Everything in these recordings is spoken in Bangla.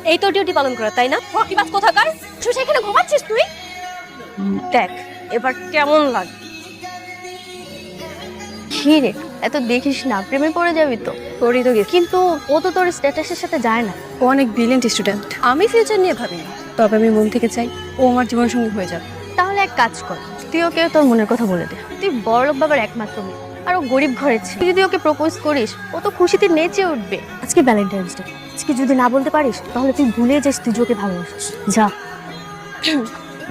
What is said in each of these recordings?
এই তো ডিউটি পালন করা, তাই না? ফকিবাজ কোথাকার, তুই সেখানে ঘুমাচ্ছিস তুই? দেখ এবার কেমন লাগে। কি রে, এত দেখিস না, প্রেমে পড়ে যাবি তো। তোরই তো গেছে। কিন্তু ও তো তোর স্ট্যাটাসের সাথে যায় না। ও অনেক ব্রিলিয়েন্ট স্টুডেন্ট, আমি ফিউচার নিয়ে ভাবি না, তবে আমি মন থেকে চাই ও আমার জীবন সঙ্গী হয়ে যাবে। তাহলে এক কাজ কর, তুই ওকে তোর মনের কথা বলে দে। তুই বড়লোক বাবার একমাত্র মেয়ে, আর ও গরিব ঘরের ছেলে। তুই যদি ওকে প্রপোজ করিস, ও তো খুশিতে নেচে উঠবে। আজকে ভ্যালেন্টাইন্স ডে, আজকে যদি না বলতে পারিস তাহলে তুই ভুলে যাস তুই যে ওকে ভালোবাসিস। যা।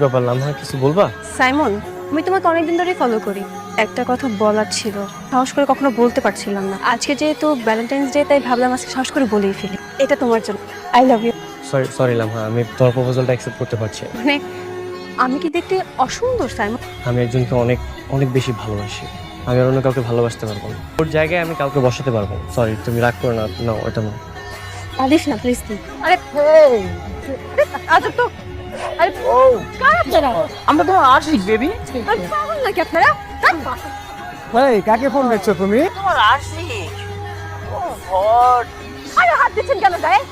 ব্যাপার লামহা, কিছু বলবা? সাইমন, আমি তোমাকে অনেকদিন ধরেই ফলো করি, একটা কথা বলার ছিল, সাহস করে কখনো বলতে পারছিলাম না। আজকে যেহেতু ভ্যালেন্টাইন্স ডে, তাই ভাবলাম আজকে সাহস করে বলেই ফেলি। এটা তোমার জন্য, আই লাভ ইউ। সরি লামহা, আমি তোমার প্রপোজালটা অ্যাকসেপ্ট করতে পারছি না। মানে আমি কি দেখতে অসুন্দর সাইমন? আমি একজনকে অনেক অনেক বেশি ভালোবাসি, আমি আর অন্য কাউকে ভালোবাসতে পারবো না। ওর জায়গায় আমি কাউকে বসাতে পারবো না। সরি, তুমি রাগ করো না। না, ওটা না। কাঁদিস না প্লিজ তুই। আরে আজব তো। আরে কার আপনারা? আমরা তো আশিক বেবি। আরে পাগল নাকি আপনারা? ভাই কাকে ফোন দেখছো তুমি? তোমার আশিক। ও গড, আরে হাত দিচ্ছেন কেন গায়ে?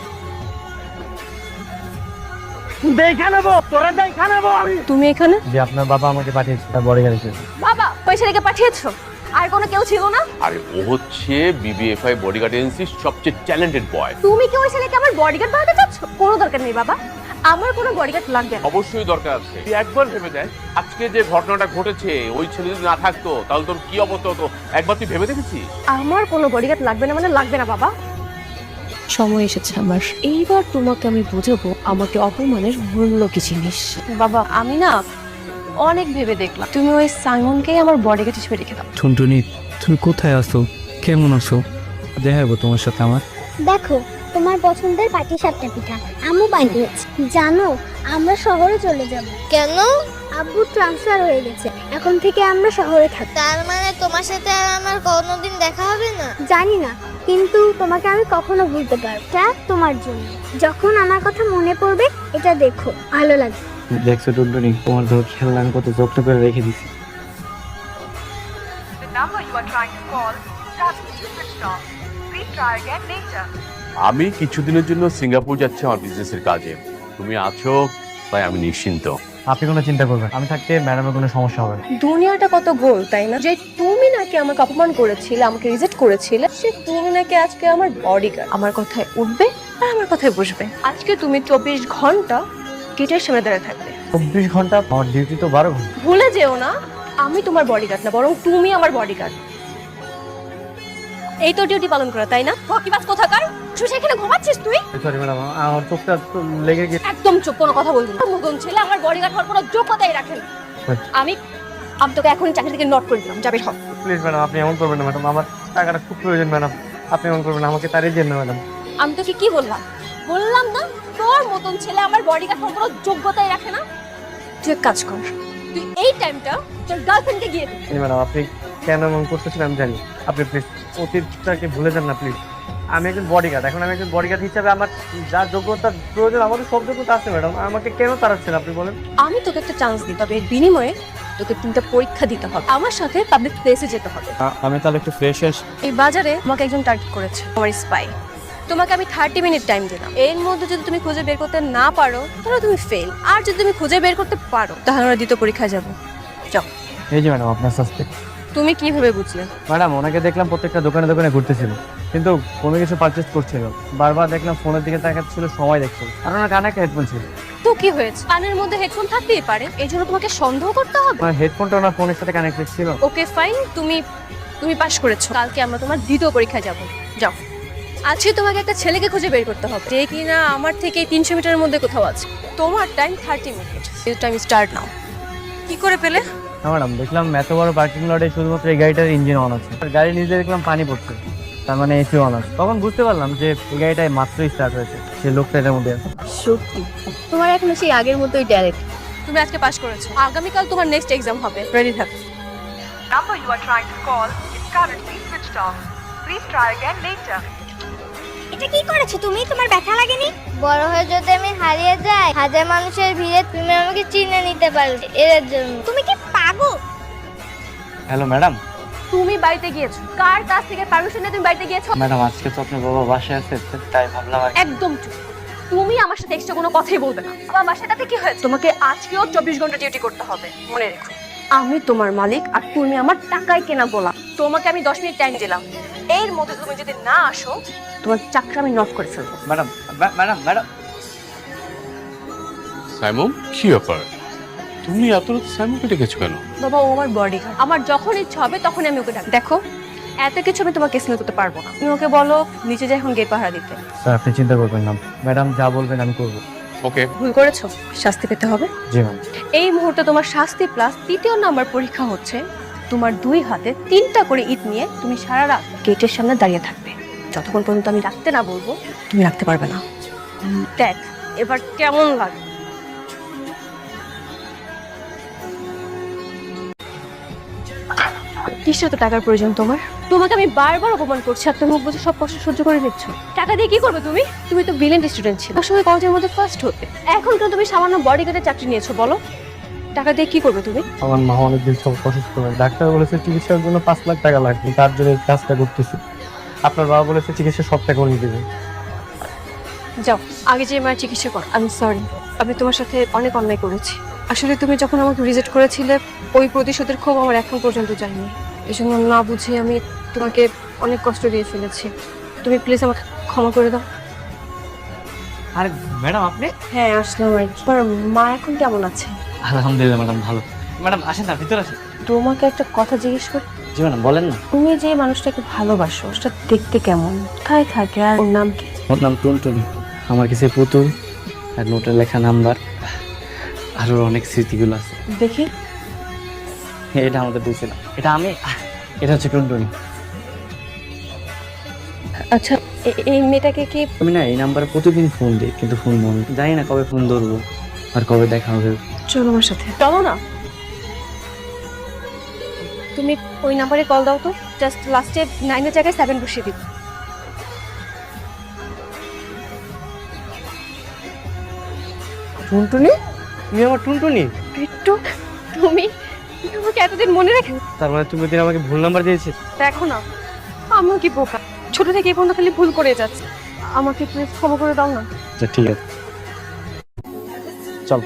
দেখে নেবো, তোরা দেখে নেবো আমি। তুমি এখানে? যে আপনার বাবা আমাকে পাঠিয়েছে, তার বড় গাড়িতে। বাবা পয়সা রেখে পাঠিয়েছো? আর কোনো কেউ ছিল না? আরে ও হচ্ছে বিবিএফআই বডিগার্ড এজেন্সির সবচেয়ে ট্যালেন্টেড বয়। তুমি কি ওই ছেলেকে আমার বডিগার্ড বানাতে চাচ্ছ? কোনো দরকার নেই বাবা, আমার কোনো বডিগার্ড লাগবে না। অবশ্যই দরকার আছে। তুই একবার ভেবে দেখ, আজকে যে ঘটনাটা ঘটেছে, ওই ছেলে যদি না থাকতো তাহলে তোর কি অবস্থা হতো, একবার তুই ভেবে দেখেছিস? আমার কোনো বডিগার্ড লাগবে না মানে লাগবে না বাবা। সময় এসেছে আমার, এইবার তোমাকে আমি বুঝাবো আমাকে অপমানের মূল্য কি জিনিস। বাবা আমি না অনেক ভেবে দেখলাম, তুমি ওই সাইমনকেই আমার বডিগার্ড হিসেবে রেখে দাও। টুনটুনি, তুমি কোথায় আছো? কেমন আছো? দেখা যাবো তোমার সাথে আমার। দেখো তোমার পছন্দের পাটিসাপটা পিঠা আম্মু বানিয়েছে। জানো আমরা শহরে চলে যাব। কেন? আব্বু ট্রান্সফার হয়ে গেছে, এখন থেকে আমরা শহরে থাকি। তার মানে তোমার সাথে আর আমার কোনোদিন দেখা হবে না? জানি না, কিন্তু তোমাকে আমি কখনো ভুলতে পারবো। এটা তোমার জন্য, যখন আমার কথা মনে পড়বে এটা দেখো, ভালো লাগবে। দেখছো টুনটুনি, তোমার ধর খেলনা আমি কত যত্ন করে রেখে দিছি। আমি কিছুদিনের জন্য সিঙ্গাপুর যাচ্ছি আমার বিজনেসের কাজে। তুমি আছো তাই আমি নিশ্চিন্ত। আপনি কোনো চিন্তা করবেন, আমি থাকতে ম্যাডামের কোনো সমস্যা হবে না। দুনিয়াটা কত গোল তাই না? যে তুমি নাকি আমাকে অপমান করেছিলে, আমাকে রিজেক্ট করেছিলে, সে তুমি নাকি আজকে আমার বডিগার্ড। আমার কথায় উঠবে আর আমার কথায় বসবে। আজকে তুমি 24 ঘন্টা গেটের সামনে দাঁড়িয়ে থাকবে। 24 ঘন্টা? আমার ডিউটি তো 12 ঘন্টা। ভুলে যেও না, আমি তোমার বডিগার্ড না, বরং তুমি আমার বডিগার্ড। এই তো ডিউটি পালন করা, তাই না? ফকিবাজ কোথাকার, তুই সেখানে ঘুমাচ্ছিস তুই? সরি ম্যাডাম, আমার চোখটা তো লেগে গেছে। একদম চুপ, কোনো কথা বলবি না। মতন ছেলে আমার বডিগার্ড হওয়ার কোনো যোগ্যতাই রাখে না। আমি আমি তোকে এখনই চাকরি থেকে নট করে দিলাম, যাবে সব। প্লিজ ম্যাডাম, আপনি এমন করবেন না ম্যাডাম, আমার টাকাটা খুব প্রয়োজন ম্যাডাম, আপনি এমন করবেন না, আমাকে তাড়িয়ে দেন না ম্যাডাম। আমি তোকে কি বললাম? বললাম না তোর মতন ছেলে আমার বডিগার্ড হওয়ার কোনো যোগ্যতাই রাখে না। তুই এক কাজ কর, তুই এই টাইমটা তোর গার্লফ্রেন্ডকে গিয়ে দে। ম্যাডাম, আপনি কেন এমন করতেছেন আমি জানি, আপনি প্লিজ অতীতটাকে ভুলে যান না প্লিজ। আমি একজন বডিগার্ড, এখন আমি একজন বডিগার্ড হিসাবে আমার যা যোগ্যতার প্রয়োজন, আমাদের সব যোগ্যতা আছে ম্যাডাম, আমাকে কেন তাড়াচ্ছেন আপনি বলেন? আমি তোকে একটা চান্স দিই, তবে এর বিনিময়ে তোকে 3টা পরীক্ষা দিতে হবে। আমার সাথে পাবলিক প্লেসে যেতে হবে। আমি তাহলে একটু ফ্রেশ এই বাজারে আমাকে একজন টার্গেট করেছে, আমার স্পাই। তোমাকে আমি 30 মিনিট টাইম দিলাম, এর মধ্যে যদি তুমি খুঁজে বের করতে না পারো তাহলে তুমি ফেল, আর যদি তুমি খুঁজে বের করতে পারো তাহলে আমরা দ্বিতীয় পরীক্ষায় যাবো। যাও। এই যে ম্যাডাম আপনার সাসপেক্ট। তুমি কিভাবে বুঝলে? ম্যাডাম, ওনাকে দেখলাম প্রত্যেকটা দোকানে দোকানে ঘুরতেছিল, কিন্তু কোনো কিছু পারচেস করছিল, বারবার দেখলাম ফোনের দিকে তাকাচ্ছিল, সময় দেখছিল, আর ওনার কানে একটা হেডফোন ছিল। তো কি হয়েছে? কানের মধ্যে হেডফোন থাকতেই পারে, এই জন্য তোমাকে সন্দেহ করতে হবে? আমার হেডফোনটা ওনার ফোনের সাথে কানেক্টেড ছিল। ওকে ফাইন, তুমি তুমি পাস করেছো, কালকে আমরা তোমার দ্বিতীয় পরীক্ষায় যাব। যাও। আজকে তোমাকে একটা ছেলেকে খুঁজে বের করতে হবে, যে কিনা আমার থেকে 300 মিটারের মধ্যে কোথাও আছে। তোমার time 30 minute, you time start now. কি করে পেলে? না ম্যাডাম, দেখলাম এত বড় পার্কিং লটে শুধুমাত্র এই গাড়িটার ইঞ্জিন অন আছে, আর গাড়ি নিজে দেখলাম পানি পড়ছে, তার মানে এসি অন আছে। তখন বুঝতে পারলাম যে এই গাড়িটাই মাত্রই স্টার্ট হয়েছে, সে লোকটা এটার মধ্যে আছে। সত্যি তোমার এখনো সেই আগের মতোই ডাইরেক্ট। তুমি আজকে পাস করেছো, আগামীকাল তোমার নেক্সট এক্সাম হবে, রেডি থাকো। Number you are trying to call is currently switched off. Please try again later. এটা কি করেছো তুমি? তোমার ব্যথা লাগেনি? বড় হয়ে যদি আমি হারিয়ে যাই হাজার মানুষের ভিড়ে, তুমি আমাকে চিনে নিতে পারবে এর জন্য। তুমি কি পাগল? Hello madam. তুমি বাড়িতে গিয়েছো, কার কাছ থেকে পারমিশন নিয়ে তুমি বাড়িতে গিয়েছো? ম্যাডাম, আজকে তো আপনার বাবা বাসায় আছে, তাই ভাবলাম আর। একদম চুপ। তুমি আমার সাথে এক্সট্রা কোনো কথাই বলবে না। আমার বাসাটাতে কি হয়েছে? তোমাকে আজকেও 24 ঘন্টা ডিউটি করতে হবে, মনে রেখো। আমি তোমার মালিক আর তুমি আমার টাকায় কেনা গোলাম। তোমাকে আমি 10 মিনিট টাইম দিলাম, এর মধ্যে তুমি যদি না আসো তোমার চাকরি আমি নট করে ফেলবো। ম্যাডাম ম্যাডাম ম্যাডাম সাইমন, কি ব্যাপার? তুমি এত রাত সাইমনকে ডেকেছো কেন? বাবা, ও আমার বডিগার্ড। আমার যখন ইচ্ছা হবে তখন আমি ওকে ডাক। দেখো, এত কিছু আমি তোমাকে এক্সপ্লেন করতে পারবো না। তুমি ওকে বলো নিচে যাই এখন গেট পাহারা দিতে। স্যার আপনি চিন্তা করবেন না, ম্যাডাম যা বলবেন আমি করবো। ওকে। ভুল করেছো, শাস্তি পেতে হবে। জি ম্যাম। এই মুহূর্তে তোমার শাস্তি প্লাস 3য় নাম্বার পরীক্ষা হচ্ছে। তোমার 2 হাতে 3টা করে ইট নিয়ে তুমি সারা রাত গেটের সামনে দাঁড়িয়ে থাকবে। যতক্ষণ পর্যন্ত আমি রাখতে না বলবো তুমি রাখতে পারবে না। দেখ এবার কেমন লাগে। কিসের তো টাকার প্রয়োজন তোমার? তোমাকে আমি বারবার অপমান করছি আর তুমি মুখ বুঝে সব কষ্ট সহ্য করে নিচ্ছ। টাকা দিয়ে কি করবে তুমি? তুমি তো ব্রিলিয়েন্ট স্টুডেন্ট ছিল, আসলে কলেজের মধ্যে ফার্স্ট হতে। এখন কেন তুমি সামান্য বডিগার্ডের চাকরি নিয়েছো বলো? টাকা দিয়ে কি করবে তুমি? আমার মা অনেকদিন সব অসুস্থ হয়, ডাক্তার বলেছে চিকিৎসার জন্য 5 লাখ টাকা লাগবে, তার জন্য এই কাজটা করতেছি। আপনার বাবা বলেছে চিকিৎসা সব টাকা উনি দেবেন। যাও আগে যে মায়ের চিকিৎসা কর। আমি সরি, আমি তোমার সাথে অনেক অন্যায় করেছি। আসলে তুমি যখন আমাকে রিজেক্ট করেছিলে ওই প্রতিশোধের ক্ষোভ আমার এখন পর্যন্ত যায়নি। এই জন্য না বুঝে আমি তোমাকে অনেক কষ্ট দিয়ে ফেলেছি। তুমি প্লিজ আমাকে ক্ষমা করে দাও। আর ম্যাডাম আপনি? হ্যাঁ আসলাম আর কি। তোমার মা এখন কেমন আছে? আলহামদুলিল্লাহ ম্যাডাম ভালো। ম্যাডাম আসেন না, ভিতরে আসেন। তোমাকে একটা কথা জিজ্ঞেস করি। জি ম্যাডাম বলেন না। তুমি যে মানুষটাকে ভালোবাসো সেটা দেখতে কেমন, কোথায় থাকে আর ওর নাম কি? ওর নাম টুনটুনি। আমার কাছে পুতুল আর নোটে লেখা নাম্বার আরো অনেক স্মৃতিগুলো আছে। দেখি। এটা আমাদের দিয়েছিল, এটা আমি, এটা হচ্ছে টুনটুনি। আচ্ছা এই মেয়েটাকে কি? আমি না এই নাম্বারে প্রতিদিন ফোন দিই কিন্তু ফোন বন্ধ, জানি না কবে ফোন ধরবো আর কবে দেখা হবে। চলো আমার সাথে। চলো না, তুমি ওই নাম্বারে কল দাও তো। জাস্ট লাস্টে 9 এর জায়গায় 7 বসিয়ে দিই। টুনটুনি? তুমি আমার টুনটুনি? বিট্টু, তুমি আমাকে এতদিন মনে রেখে? তার মানে তুমি দিন আমাকে ভুল নাম্বার দিয়েছে? দেখো না আমিও কি বোকা, ছোট থেকে এই পর্যন্ত খালি ভুল করে যাচ্ছে। আমাকে প্লিজ ক্ষমা করে দাও না। আচ্ছা ঠিক আছে, চল।